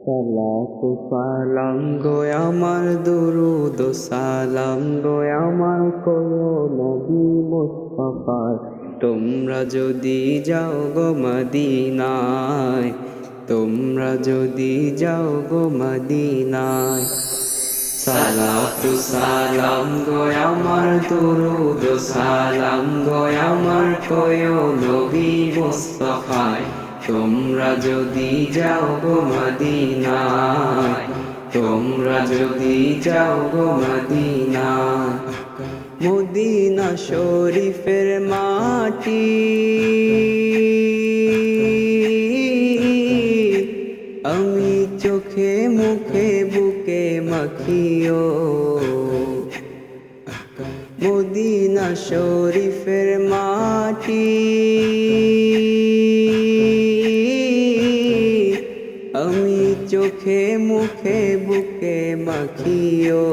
সালাতু সালাম গো আমার দুরুদ ও সালাম গো আমার কোয় নবী মুস্তাফার। তোমরা যদি যাও গো মদিনায়, তোমরা যদি যাও গো মদিনায়। সালাতু সালাম গো আমার দুরুদ ও সালাম গো আমার কোয় নবী মুস্তাফায়। তোমরা যদি যাও গো মদিনায়, তোমরা যদি যাও গো মদিনায়। মদিনা শরীফের মাটি আমি চোখে মুখে বুকে মাখিও। মদিনা শরীফের মাটি আমি চোখে মুখে বুকে মাখিও।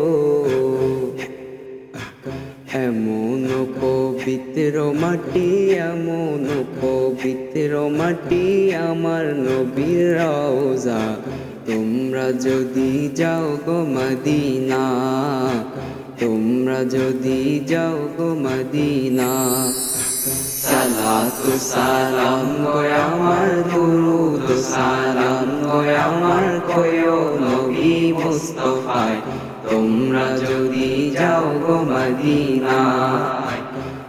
এমন পবিত্র মাটি, এমন পবিত্র মাটি আমার নবীর রওজা। তোমরা যদি যাও গো মদিনা, তোমরা যদি যাও গো মদিনা। সালাতু সালাম গো আমার দুরুদ সালাম গো আমার কোয় নবী মুস্তাফায়। তোমরা যদি যাও গো মদিনায়,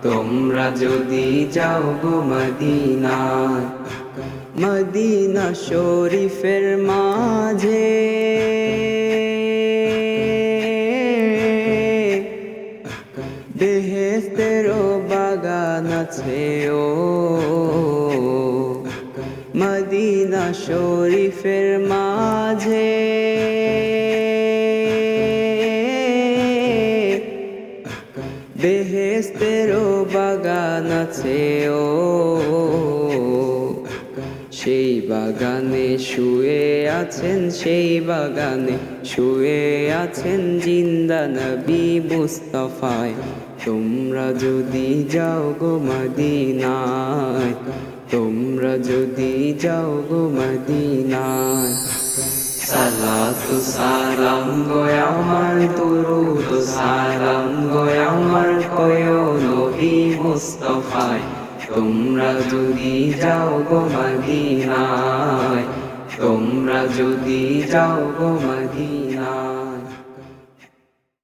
তোমরা যদি যাও গো মদিনায়। মদিনা শরীফের মাঝে বেহেশতেরও বাগান আছে ও। মদিনা শরীফের মাঝে বেহেশতেরও বাগান আছে ও। সেই বাগানে শুয়ে আছেন, সেই বাগানে শুয়ে আছেন জিন্দা নবী মুস্তাফায়। তোমরা যদি যাও গো মদিনায়, তোমরা যদি যাও গো মদিনায়। সালাতু সালাম গো আমার দুরুদ সালাম গো আমার কোয় নবী মুস্তাফায়। তোমরা যদি যাও গো মদিনায়, তোমরা যদি যাও গো মদিনায়।